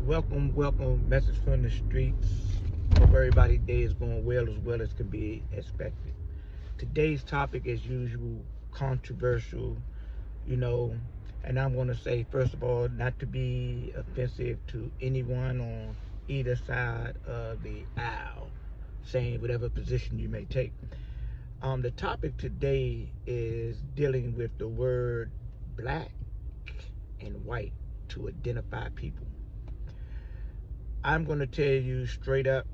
Welcome. Message from the streets. Hope everybody's day is going well as can be expected. Today's topic, as usual, controversial, you know, and I'm going to say, first of all, not to be offensive to anyone on either side of the aisle, saying whatever position you may take. The topic today is dealing with the word black and white to identify people. I'm going to tell you straight up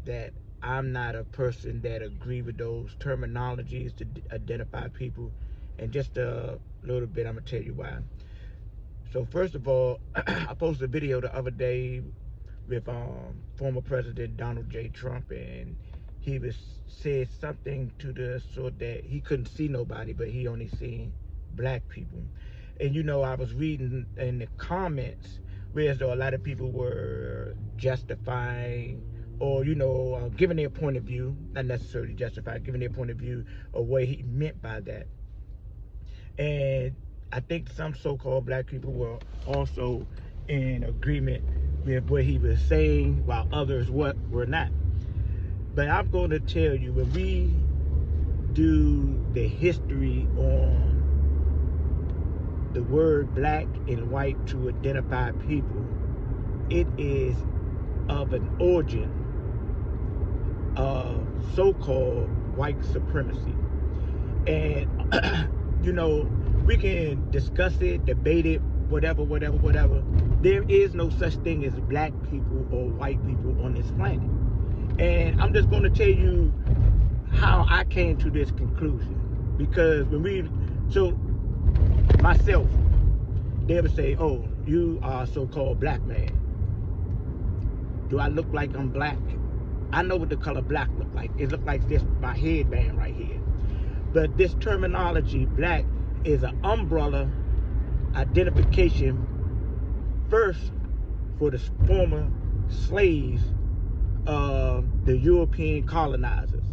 that I'm not a person that agree with those terminologies to identify people. And just a little bit, I'm going to tell you why. So first of all, I posted a video the other day with former President Donald J. Trump, and he said something to the sort that he couldn't see nobody, but he only seen black people. And I was reading in the comments, whereas though a lot of people were justifying or giving their point of view, not necessarily justifying, giving their point of view of what he meant by that. And I think some so-called black people were also in agreement with what he was saying, while others were not. But I'm going to tell you, when we do the history on the word black and white to identify people, it is of an origin of so-called white supremacy. And we can discuss it, debate it, whatever. There is no such thing as black people or white people on this planet. And I'm just going to tell you how I came to this conclusion. Because myself, they would say, oh, you are a so-called black man. Do I look like I'm black? I know what the color black look like. It look like this, my headband right here. But this terminology, black, is an umbrella identification first for the former slaves of the European colonizers.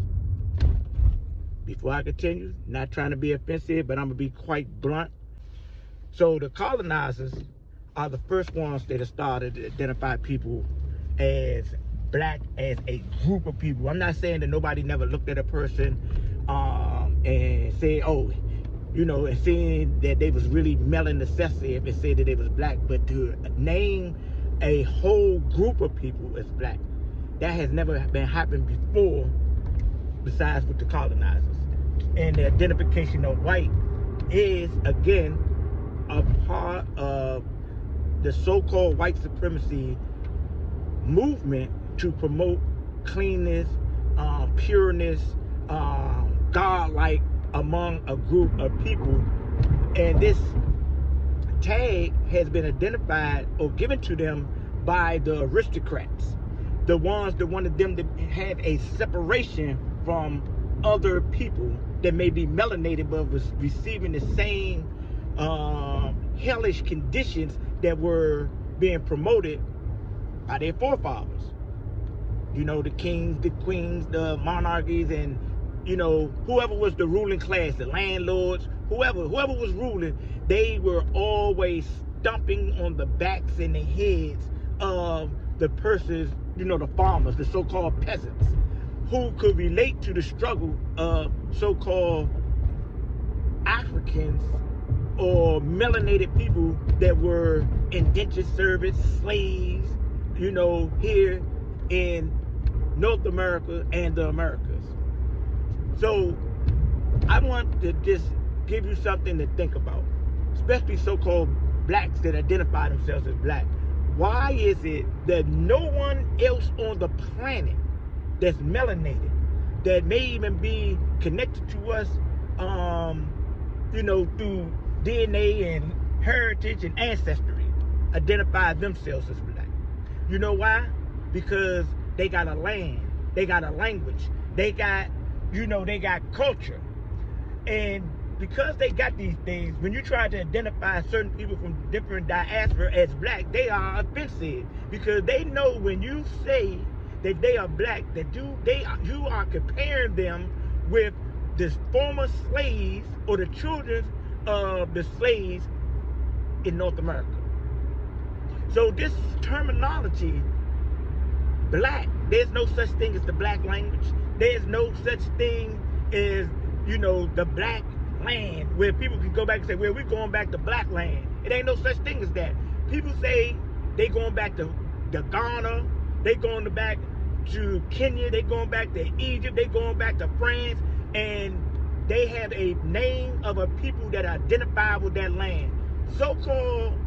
Before I continue, not trying to be offensive, but I'm going to be quite blunt. So the colonizers are the first ones that have started to identify people as black, as a group of people. I'm not saying that nobody never looked at a person and said, oh, and seeing that they was really melanistic and said that they was black, but to name a whole group of people as black, that has never been happened before, besides with the colonizers. And the identification of white is, again, a part of the so-called white supremacy movement to promote cleanness, pureness, godlike among a group of people. And this tag has been identified or given to them by the aristocrats, the ones that wanted them to have a separation from other people that may be melanated but was receiving the same hellish conditions that were being promoted by their forefathers. The kings, the queens, the monarchies, and whoever was the ruling class, the landlords, whoever was ruling, they were always stomping on the backs and the heads of the persons, the farmers, the so-called peasants, who could relate to the struggle of so-called Africans or melanated people that were indentured servants, slaves, here in North America and the Americas. So I want to just give you something to think about, especially so-called blacks that identify themselves as black. Why is it that no one else on the planet that's melanated, that may even be connected to us, through DNA and heritage and ancestry, identify themselves as black? You know why? Because they got a land, they got a language, they got, they got culture. And because they got these things, when you try to identify certain people from different diaspora as black, they are offensive, because they know when you say that they are black, that you are comparing them with the former slaves or the children of the slaves in North America. So this terminology, black, there's no such thing as the black language. There's no such thing as, you know, the black land, where people can go back and say, well, we're going back to black land. It ain't no such thing as that. People say they going back to Ghana, they going back to Kenya, they going back to Egypt, they going back to France, and they have a name of a people that identify with that land. So-called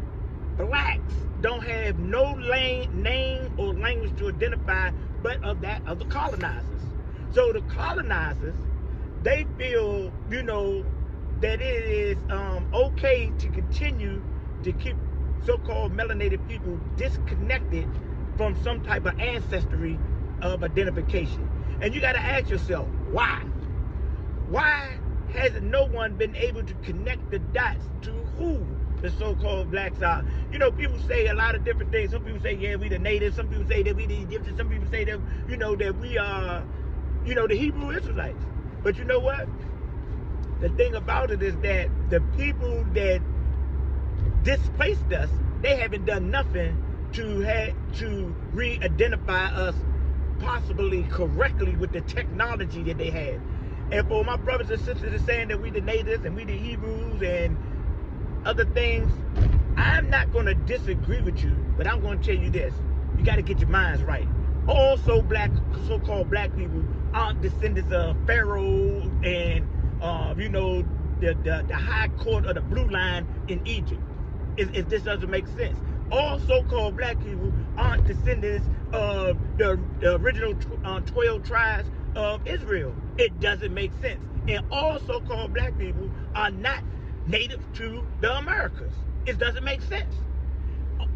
blacks don't have no name or language to identify but of that of the colonizers. So the colonizers, they feel, you know, that it is okay to continue to keep so-called melanated people disconnected from some type of ancestry of identification. And you got to ask yourself, why? Why hasn't no one been able to connect the dots to who the so-called blacks are? You know, people say a lot of different things. Some people say, yeah, we the natives. Some people say that we the Egyptians. Some people say that, you know, that we are, you know, the Hebrew Israelites. But you know what? The thing about it is that the people that displaced us, they haven't done nothing to re-identify us possibly correctly with the technology that they had. And for my brothers and sisters that are saying that we the natives and we the Hebrews and other things, I'm not going to disagree with you, but I'm going to tell you this. You got to get your minds right. Also, so-called black people aren't descendants of Pharaoh and, you know, the high court of the blue line in Egypt. If this doesn't make sense. All so-called black people aren't descendants of the original 12 tribes of Israel. It doesn't make sense. And all so-called black people are not native to the Americas. It doesn't make sense.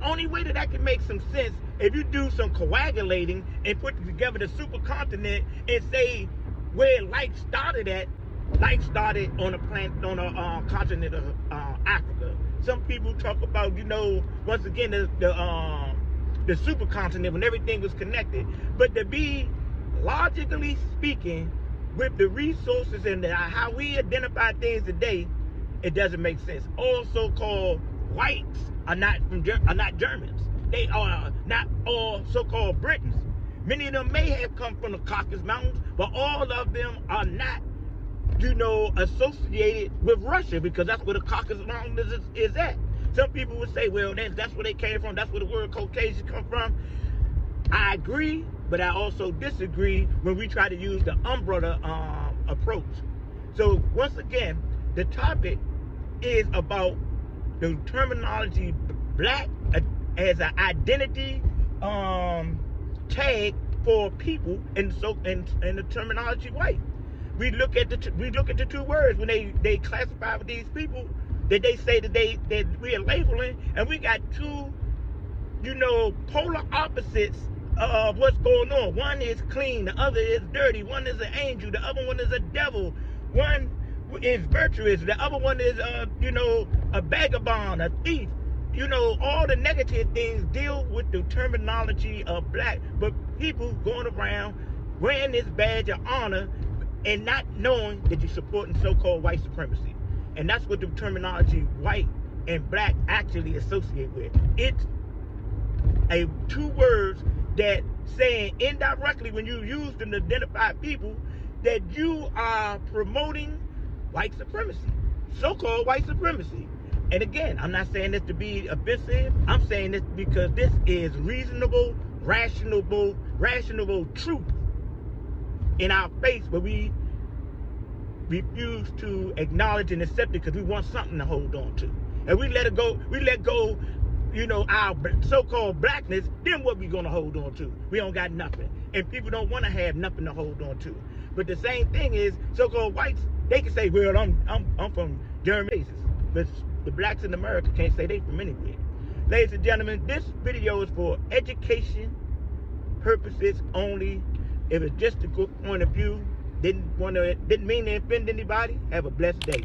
Only way that can make some sense if you do some coagulating and put together the supercontinent and say where life started at. Life started on a continent of Africa. Some people talk about, you know, once again the supercontinent when everything was connected. But to be logically speaking, with the resources and how we identify things today, it doesn't make sense. All so-called whites are not Germans. They are not all so-called Britons. Many of them may have come from the Caucasus Mountains, but all of them are not, you know, associated with Russia, because that's where the Caucasus Mountains is at. Some people would say, well, that's where they came from. That's where the word Caucasian come from. I agree, but I also disagree when we try to use the umbrella approach. So once again, the topic is about the terminology black as an identity tag for people, and the terminology white. We look at the two words when they classify with these people that they say that we are labeling, and we got two, you know, polar opposites of what's going on. One is clean, the other is dirty. One is an angel, the other one is a devil. One is virtuous, the other one is you know, a vagabond, a thief. You know, all the negative things deal with the terminology of black, but people going around wearing this badge of honor and not knowing that you're supporting so-called white supremacy. And that's what the terminology white and black actually associate with. It's two words that saying indirectly, when you use them to identify people, that you are promoting white supremacy, so-called white supremacy. And again, I'm not saying this to be offensive. I'm saying this because this is reasonable, rational truth in our face, but we refuse to acknowledge and accept it because we want something to hold on to. And we let it go, you know, our so-called blackness, then what we gonna hold on to? We don't got nothing. And people don't wanna have nothing to hold on to. But the same thing is, so-called whites, they can say, well, I'm from Germany. But the blacks in America can't say they from anywhere. Ladies and gentlemen, this video is for education purposes only. If it's just a good point of view, didn't mean to offend anybody, have a blessed day.